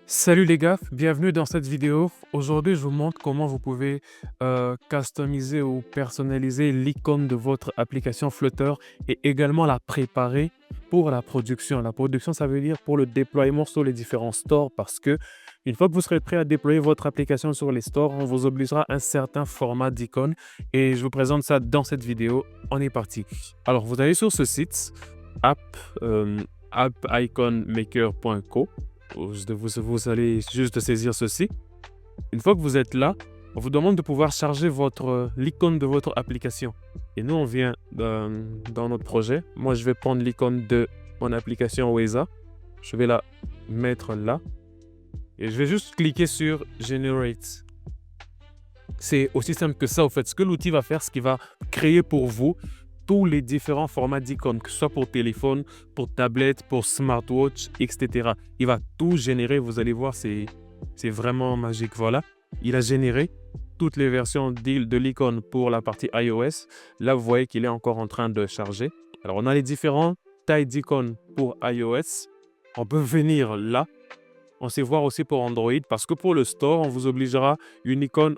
Salut les gars, bienvenue dans cette vidéo. Aujourd'hui, je vous montre comment vous pouvez customiser ou personnaliser l'icône de votre application Flutter et également la préparer pour la production. La production, ça veut dire pour le déploiement sur les différents stores parce que une fois que vous serez prêt à déployer votre application sur les stores, on vous obligera à un certain format d'icône et je vous présente ça dans cette vidéo. On est parti. Alors, vous allez sur ce site app, appiconmaker.co. Vous allez juste saisir ceci. Une fois que vous êtes là, on vous demande de pouvoir charger l'icône de votre application. Et nous, on vient dans notre projet. Moi, je vais prendre l'icône de mon application Weza. Je vais la mettre là. Et je vais juste cliquer sur Generate. C'est aussi simple que ça, au fait. Ce que l'outil va faire, c'est qu'il va créer pour vous tous les différents formats d'icônes, que ce soit pour téléphone, pour tablette, pour smartwatch, etc. Il va tout générer, vous allez voir, c'est vraiment magique. Voilà, il a généré toutes les versions de l'icône pour la partie iOS. Là, vous voyez qu'il est encore en train de charger. Alors, on a les différentes tailles d'icônes pour iOS. On peut venir là. On sait voir aussi pour Android, parce que pour le store, on vous obligera une icône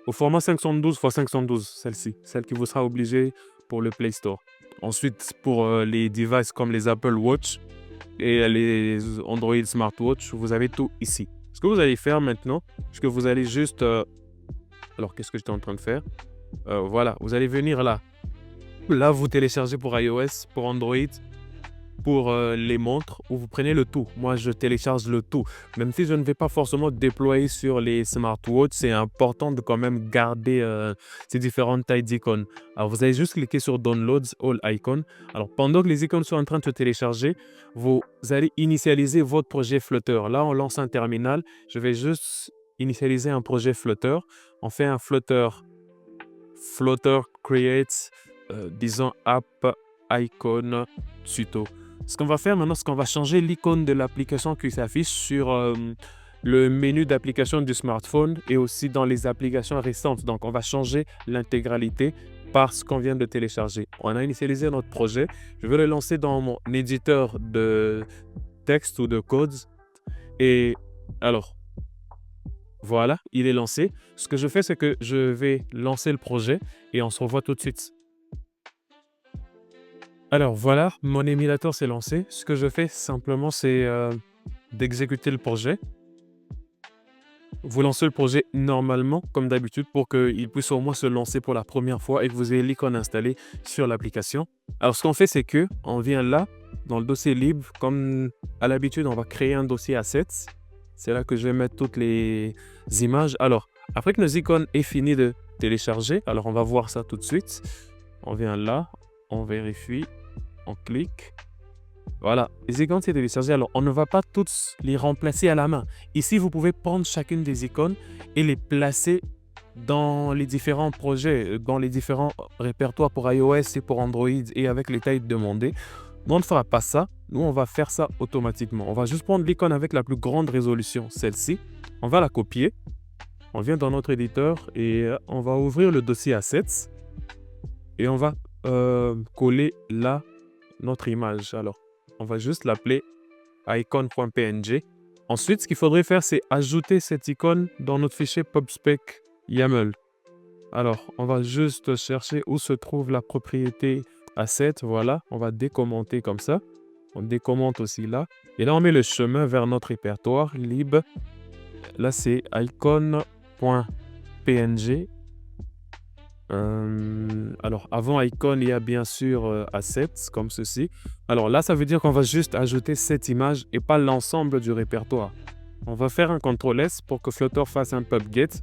au format 512 x 512, celle-ci, celle qui vous sera obligée pour le Play Store. Ensuite, pour les devices comme les Apple Watch et les Android Smartwatch, vous avez tout ici. Ce que vous allez faire maintenant, c'est que vous allez juste... alors, qu'est-ce que j'étais en train de faire? Voilà, vous allez venir là. Là, vous téléchargez pour iOS, pour Android, pour les montres, où vous prenez le tout. Moi, je télécharge le tout. Même si je ne vais pas forcément déployer sur les smartwatches, c'est important de quand même garder ces différentes tailles d'icônes. Alors, vous allez juste cliquer sur Downloads All Icons. Alors, pendant que les icônes sont en train de se télécharger, vous allez initialiser votre projet Flutter. Là, on lance un terminal. Je vais juste initialiser un projet Flutter. On fait un Flutter Create, disons App Icon Tuto. Ce qu'on va faire maintenant, c'est qu'on va changer l'icône de l'application qui s'affiche sur le menu d'application du smartphone et aussi dans les applications récentes. Donc, on va changer l'intégralité par ce qu'on vient de télécharger. On a initialisé notre projet. Je vais le lancer dans mon éditeur de texte ou de codes. Et alors, voilà, il est lancé. Ce que je fais, c'est que je vais lancer le projet et on se revoit tout de suite. Alors voilà, mon émulateur s'est lancé. Ce que je fais simplement, c'est d'exécuter le projet. Vous lancez le projet normalement, comme d'habitude, pour qu'il puisse au moins se lancer pour la première fois et que vous ayez l'icône installée sur l'application. Alors ce qu'on fait, c'est que on vient là, dans le dossier libre, comme à l'habitude, on va créer un dossier assets. C'est là que je vais mettre toutes les images. Alors, après que nos icônes aient fini de télécharger, alors on va voir ça tout de suite. On vient là, on vérifie. On clique. Voilà, les icônes c'est téléchargé. Alors, on ne va pas toutes les remplacer à la main. Ici, vous pouvez prendre chacune des icônes et les placer dans les différents projets, dans les différents répertoires pour iOS et pour Android et avec les tailles demandées. Nous, on ne fera pas ça. Nous, on va faire ça automatiquement. On va juste prendre l'icône avec la plus grande résolution, celle-ci. On va la copier. On vient dans notre éditeur et on va ouvrir le dossier Assets et on va coller là notre image. Alors, on va juste l'appeler icon.png. Ensuite, ce qu'il faudrait faire, c'est ajouter cette icône dans notre fichier PubSpec YAML. Alors, on va juste chercher où se trouve la propriété asset. Voilà, on va décommenter comme ça. On décommente aussi là. Et là, on met le chemin vers notre répertoire lib. Là, c'est icon.png. Alors, avant icon, il y a bien sûr assets comme ceci. Alors là, ça veut dire qu'on va juste ajouter cette image et pas l'ensemble du répertoire. On va faire un CTRL-S pour que Flutter fasse un pub-get.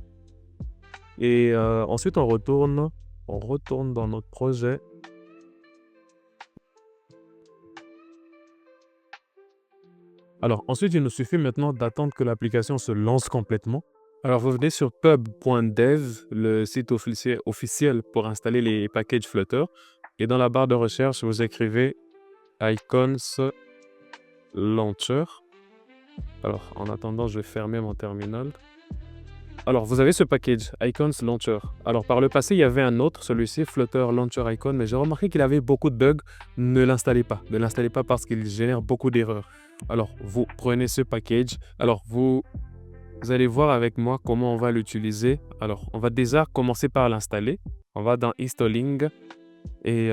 Et ensuite, on retourne dans notre projet. Alors, ensuite, il nous suffit maintenant d'attendre que l'application se lance complètement. Alors, vous venez sur pub.dev, le site officiel pour installer les packages Flutter. Et dans la barre de recherche, vous écrivez Icons Launcher. Alors, en attendant, je vais fermer mon terminal. Alors, vous avez ce package, Icons Launcher. Alors, par le passé, il y avait un autre, celui-ci, Flutter Launcher Icon, mais j'ai remarqué qu'il avait beaucoup de bugs. Ne l'installez pas. Ne l'installez pas parce qu'il génère beaucoup d'erreurs. Alors, vous prenez ce package. Alors, vous allez voir avec moi comment on va l'utiliser. Alors, on va déjà commencer par l'installer. On va dans Installing et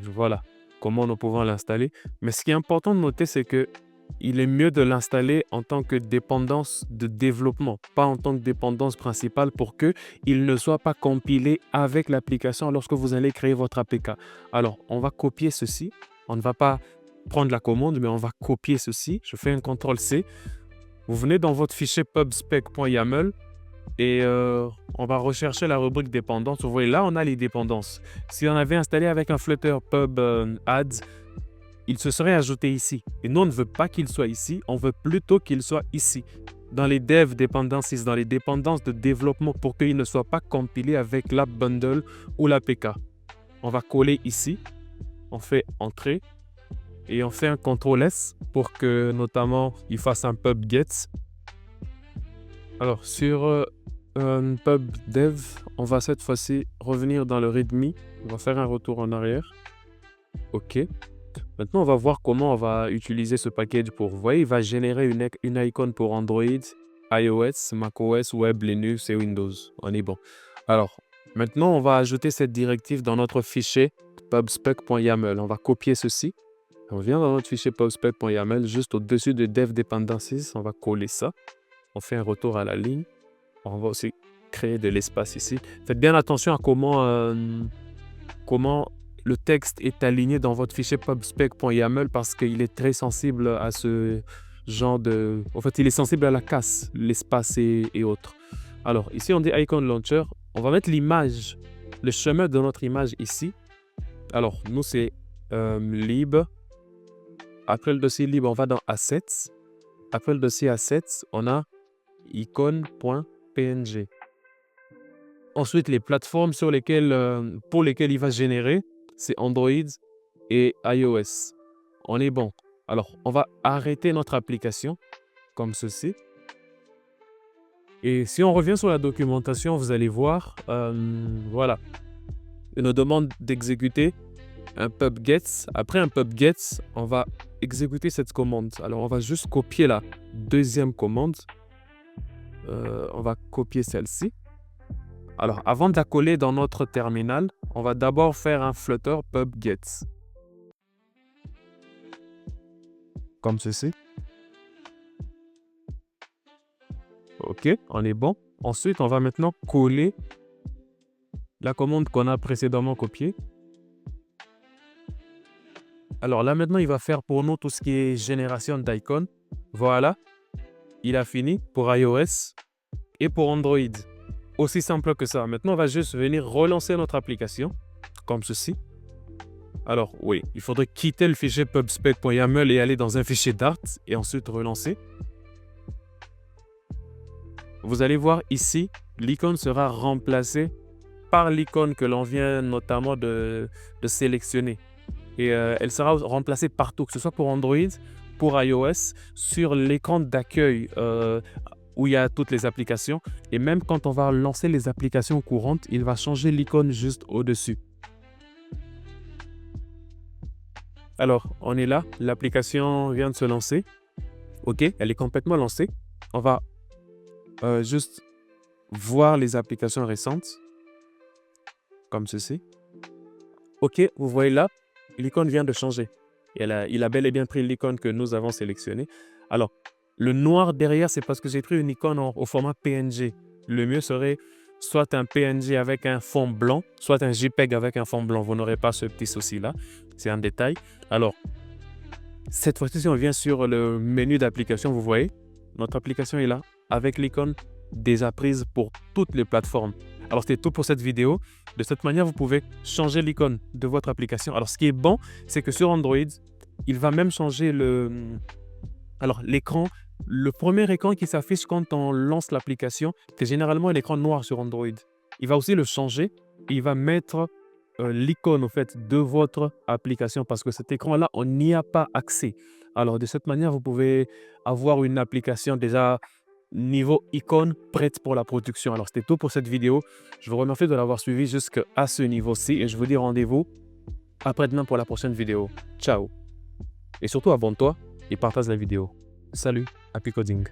voilà comment nous pouvons l'installer. Mais ce qui est important de noter, c'est que il est mieux de l'installer en tant que dépendance de développement, pas en tant que dépendance principale pour qu'il ne soit pas compilé avec l'application lorsque vous allez créer votre APK. Alors, on va copier ceci. On ne va pas prendre la commande, mais on va copier ceci. Je fais un CTRL-C. Vous venez dans votre fichier pubspec.yaml et on va rechercher la rubrique dépendance. Vous voyez, là, on a les dépendances. Si on avait installé avec un Flutter pub ads, il se serait ajouté ici. Et nous, on ne veut pas qu'il soit ici, on veut plutôt qu'il soit ici, dans les dev dependencies, dans les dépendances de développement pour qu'il ne soit pas compilé avec l'app bundle ou l'APK. On va coller ici, on fait Entrée et on fait un CTRL-S pour que notamment il fasse un pub get. Alors sur pub dev, on va cette fois-ci revenir dans le readme, on va faire un retour en arrière. OK. Maintenant, on va voir comment on va utiliser ce package pour... Vous voyez, il va générer une icône pour Android, iOS, macOS, Web, Linux et Windows. On est bon. Alors, maintenant, on va ajouter cette directive dans notre fichier pubspec.yaml. On va copier ceci. On vient dans notre fichier pubspec.yaml, juste au-dessus de dev dependencies. On va coller ça. On fait un retour à la ligne. On va aussi créer de l'espace ici. Faites bien attention à comment le texte est aligné dans votre fichier pubspec.yaml parce qu'il est très sensible à ce genre de... En fait, il est sensible à la casse, l'espace et autres. Alors, ici, on dit Icon Launcher. On va mettre l'image, le chemin de notre image ici. Alors, nous, c'est lib. Après le dossier lib, on va dans Assets. Après le dossier Assets, on a icon.png. Ensuite, les plateformes pour lesquelles il va générer, c'est Android et iOS. On est bon. Alors, on va arrêter notre application comme ceci. Et si on revient sur la documentation, vous allez voir, voilà, il nous demande d'exécuter un pub get. Après un pub get, on va exécuter cette commande. Alors, on va juste copier la deuxième commande. On va copier celle-ci. Alors, avant de la coller dans notre terminal, on va d'abord faire un Flutter pub get. Comme ceci. OK, on est bon. Ensuite, on va maintenant coller la commande qu'on a précédemment copiée. Alors là, maintenant, il va faire pour nous tout ce qui est génération d'icônes. Voilà, il a fini pour iOS et pour Android. Aussi simple que ça. Maintenant, on va juste venir relancer notre application, comme ceci. Alors, oui, il faudrait quitter le fichier pubspec.yaml et aller dans un fichier Dart et ensuite relancer. Vous allez voir ici, l'icône sera remplacée par l'icône que l'on vient notamment de sélectionner. Et elle sera remplacée partout, que ce soit pour Android, pour iOS, sur l'écran d'accueil où il y a toutes les applications. Et même quand on va lancer les applications courantes, il va changer l'icône juste au-dessus. Alors, on est là, l'application vient de se lancer. OK, elle est complètement lancée. On va juste voir les applications récentes, comme ceci. OK, vous voyez là, l'icône vient de changer. Il a bel et bien pris l'icône que nous avons sélectionnée. Alors, le noir derrière, c'est parce que j'ai pris une icône au format PNG. Le mieux serait soit un PNG avec un fond blanc, soit un JPEG avec un fond blanc. Vous n'aurez pas ce petit souci-là. C'est un détail. Alors, cette fois-ci, si on vient sur le menu d'application, vous voyez, notre application est là, avec l'icône déjà prise pour toutes les plateformes. Alors, c'était tout pour cette vidéo. De cette manière, vous pouvez changer l'icône de votre application. Alors, ce qui est bon, c'est que sur Android, il va même changer l'écran. Le premier écran qui s'affiche quand on lance l'application, c'est généralement l'écran noir sur Android. Il va aussi le changer et il va mettre l'icône en fait, de votre application parce que cet écran-là, on n'y a pas accès. Alors, de cette manière, vous pouvez avoir une application déjà niveau icône prête pour la production. Alors, c'était tout pour cette vidéo. Je vous remercie de l'avoir suivi jusqu'à ce niveau-ci et je vous dis rendez-vous après-demain pour la prochaine vidéo. Ciao. Et surtout, abonne-toi et partage la vidéo. Salut, happy coding.